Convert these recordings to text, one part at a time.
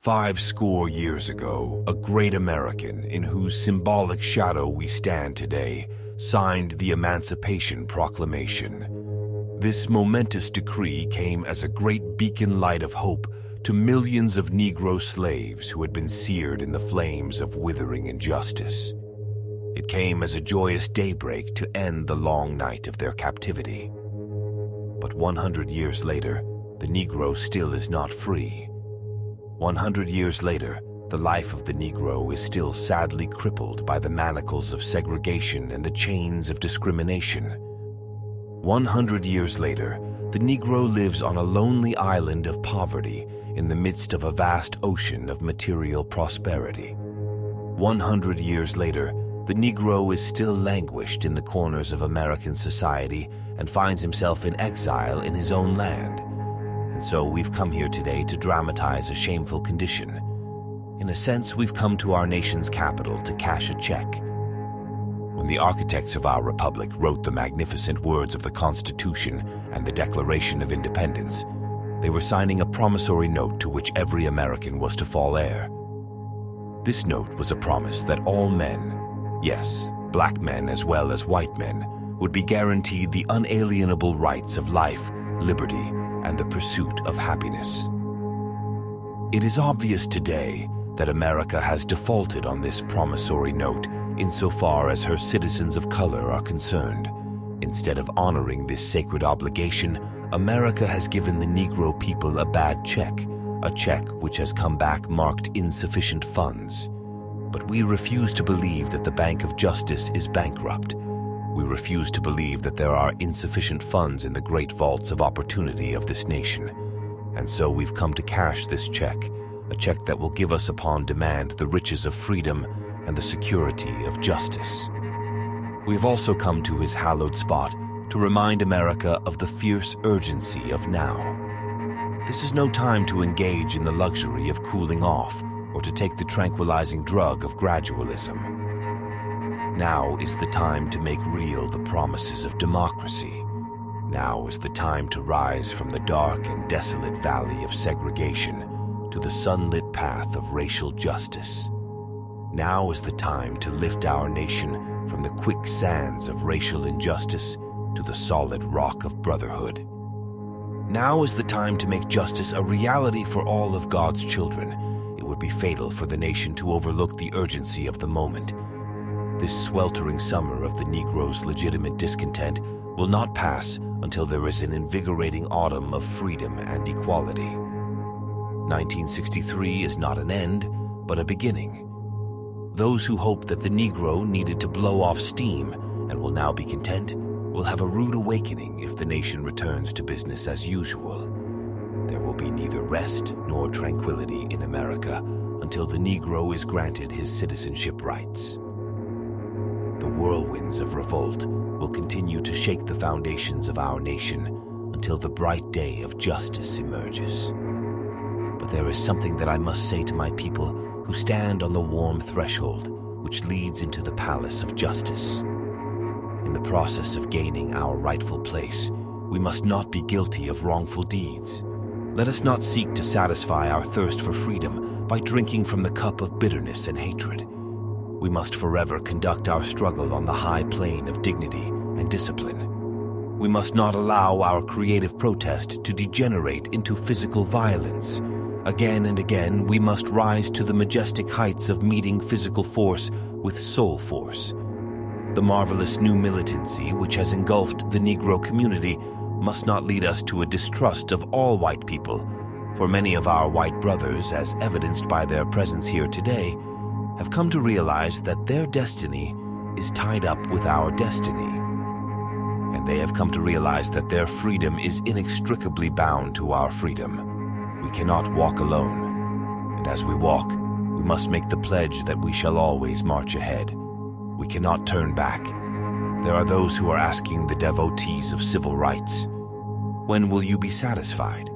50 years ago, a great American, in whose symbolic shadow we stand today, signed the Emancipation Proclamation. This momentous decree came as a great beacon light of hope to millions of Negro slaves who had been seared in the flames of withering injustice. It came as a joyous daybreak to end the long night of their captivity. But 100 years later, the Negro still is not free. 100 years later, the life of the Negro is still sadly crippled by the manacles of segregation and the chains of discrimination. 100 years later, the Negro lives on a lonely island of poverty in the midst of a vast ocean of material prosperity. 100 years later, the Negro is still languished in the corners of American society and finds himself in exile in his own land. And so we've come here today to dramatize a shameful condition. In a sense, we've come to our nation's capital to cash a check. When the architects of our republic wrote the magnificent words of the Constitution and the Declaration of Independence, they were signing a promissory note to which every American was to fall heir. This note was a promise that all men, yes, black men as well as white men, would be guaranteed the unalienable rights of life, liberty, and the pursuit of happiness. It is obvious today that America has defaulted on this promissory note insofar as her citizens of color are concerned. Instead of honoring this sacred obligation, America has given the Negro people a bad check, a check which has come back marked insufficient funds. But we refuse to believe that the Bank of Justice is bankrupt. We refuse to believe that there are insufficient funds in the great vaults of opportunity of this nation. And so we've come to cash this check, a check that will give us upon demand the riches of freedom and the security of justice. We have also come to his hallowed spot to remind America of the fierce urgency of now. This is no time to engage in the luxury of cooling off or to take the tranquilizing drug of gradualism. Now is the time to make real the promises of democracy. Now is the time to rise from the dark and desolate valley of segregation to the sunlit path of racial justice. Now is the time to lift our nation from the quicksands of racial injustice to the solid rock of brotherhood. Now is the time to make justice a reality for all of God's children. It would be fatal for the nation to overlook the urgency of the moment. This sweltering summer of the Negro's legitimate discontent will not pass until there is an invigorating autumn of freedom and equality. 1963 is not an end, but a beginning. Those who hoped that the Negro needed to blow off steam and will now be content will have a rude awakening if the nation returns to business as usual. There will be neither rest nor tranquility in America until the Negro is granted his citizenship rights. The whirlwinds of revolt will continue to shake the foundations of our nation until the bright day of justice emerges. But there is something that I must say to my people who stand on the warm threshold which leads into the palace of justice. In the process of gaining our rightful place, we must not be guilty of wrongful deeds. Let us not seek to satisfy our thirst for freedom by drinking from the cup of bitterness and hatred. We must forever conduct our struggle on the high plane of dignity and discipline. We must not allow our creative protest to degenerate into physical violence. Again and again, we must rise to the majestic heights of meeting physical force with soul force. The marvelous new militancy which has engulfed the Negro community must not lead us to a distrust of all white people, for many of our white brothers, as evidenced by their presence here today, have come to realize that their destiny is tied up with our destiny. And they have come to realize that their freedom is inextricably bound to our freedom. We cannot walk alone, and as we walk, we must make the pledge that we shall always march ahead. We cannot turn back. There are those who are asking the devotees of civil rights, when will you be satisfied?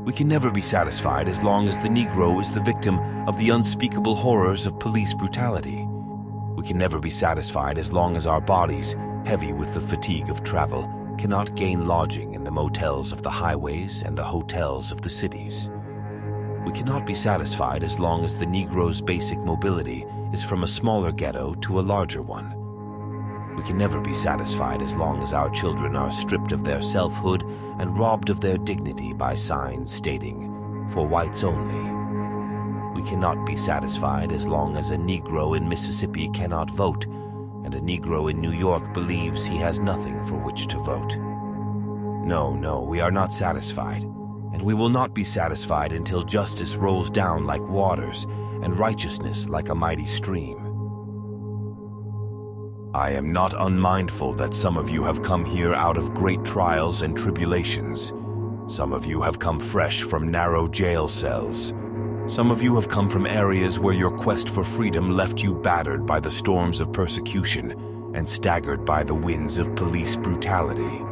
We can never be satisfied as long as the Negro is the victim of the unspeakable horrors of police brutality. We can never be satisfied as long as our bodies, heavy with the fatigue of travel, cannot gain lodging in the motels of the highways and the hotels of the cities. We cannot be satisfied as long as the Negro's basic mobility is from a smaller ghetto to a larger one. We can never be satisfied as long as our children are stripped of their selfhood and robbed of their dignity by signs stating, "For whites only." We cannot be satisfied as long as a Negro in Mississippi cannot vote, and a Negro in New York believes he has nothing for which to vote. No, we are not satisfied, and we will not be satisfied until justice rolls down like waters and righteousness like a mighty stream. I am not unmindful that some of you have come here out of great trials and tribulations. Some of you have come fresh from narrow jail cells. Some of you have come from areas where your quest for freedom left you battered by the storms of persecution and staggered by the winds of police brutality.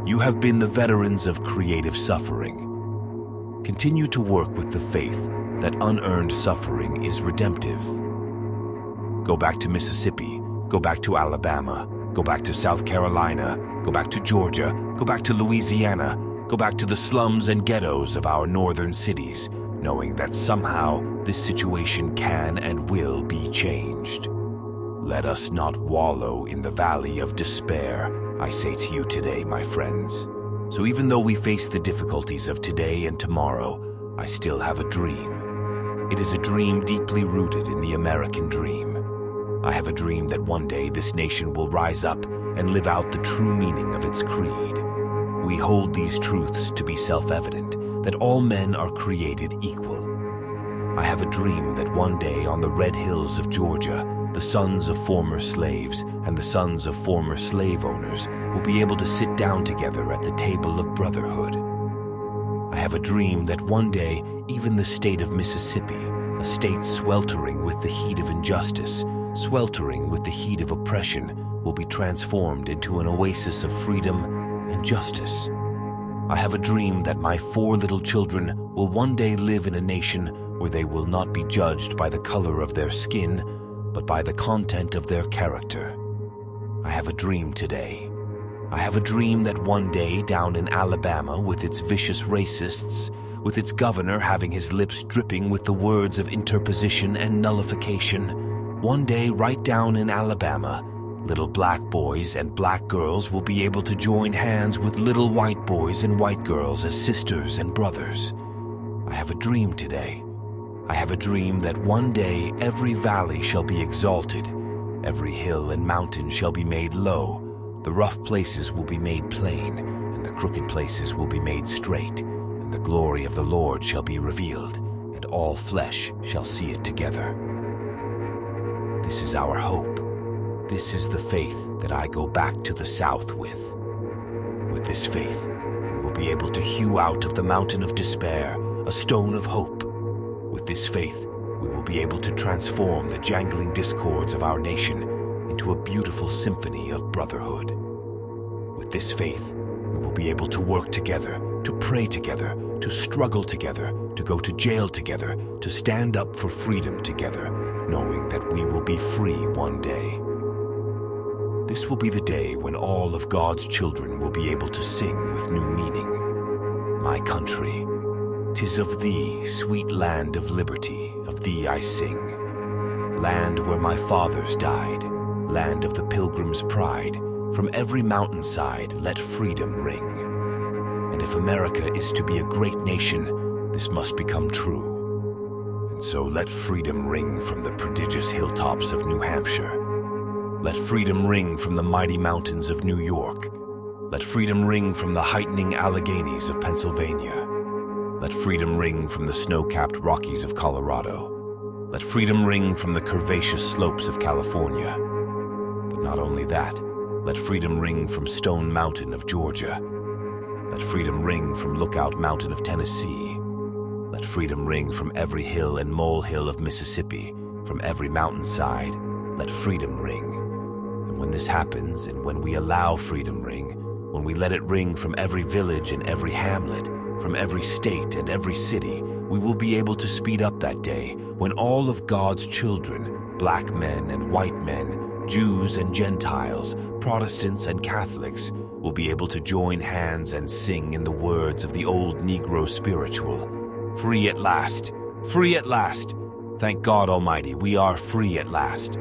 You have been the veterans of creative suffering. Continue to work with the faith that unearned suffering is redemptive. Go back to Mississippi, go back to Alabama, go back to South Carolina, go back to Georgia, go back to Louisiana, go back to the slums and ghettos of our northern cities, knowing that somehow this situation can and will be changed. Let us not wallow in the valley of despair, I say to you today, my friends. So even though we face the difficulties of today and tomorrow, I still have a dream. It is a dream deeply rooted in the American dream. I have a dream that one day this nation will rise up and live out the true meaning of its creed. We hold these truths to be self-evident, that all men are created equal. I have a dream that one day on the red hills of Georgia, the sons of former slaves and the sons of former slave owners will be able to sit down together at the table of brotherhood. I have a dream that one day even the state of Mississippi, a state sweltering with the heat of injustice, sweltering with the heat of oppression, will be transformed into an oasis of freedom and justice. I have a dream that my 4 little children will one day live in a nation where they will not be judged by the color of their skin, but by the content of their character. I have a dream today. I have a dream that one day down in Alabama with its vicious racists, with its governor having his lips dripping with the words of interposition and nullification, one day right down in Alabama, little black boys and black girls will be able to join hands with little white boys and white girls as sisters and brothers. I have a dream today. I have a dream that one day every valley shall be exalted, every hill and mountain shall be made low, the rough places will be made plain, and the crooked places will be made straight, and the glory of the Lord shall be revealed, and all flesh shall see it together. This is our hope. This is the faith that I go back to the South with. With this faith, we will be able to hew out of the mountain of despair a stone of hope. With this faith, we will be able to transform the jangling discords of our nation into a beautiful symphony of brotherhood. With this faith, we will be able to work together, to pray together, to struggle together, to go to jail together, to stand up for freedom together, knowing that we will be free one day. This will be the day when all of God's children will be able to sing with new meaning. My country, 'tis of thee, sweet land of liberty, of thee I sing. Land where my fathers died, land of the pilgrim's pride, from every mountainside let freedom ring. And if America is to be a great nation, this must become true. And so let freedom ring from the prodigious hilltops of New Hampshire. Let freedom ring from the mighty mountains of New York. Let freedom ring from the heightening Alleghenies of Pennsylvania. Let freedom ring from the snow-capped Rockies of Colorado. Let freedom ring from the curvaceous slopes of California. But not only that, let freedom ring from Stone Mountain of Georgia. Let freedom ring from Lookout Mountain of Tennessee. Let freedom ring from every hill and molehill of Mississippi, from every mountainside. Let freedom ring. And when this happens, and when we allow freedom ring, when we let it ring from every village and every hamlet, from every state and every city, we will be able to speed up that day when all of God's children, black men and white men, Jews and Gentiles, Protestants and Catholics, will be able to join hands and sing in the words of the old Negro spiritual, Free at last. Free at last. Thank God Almighty, we are free at last.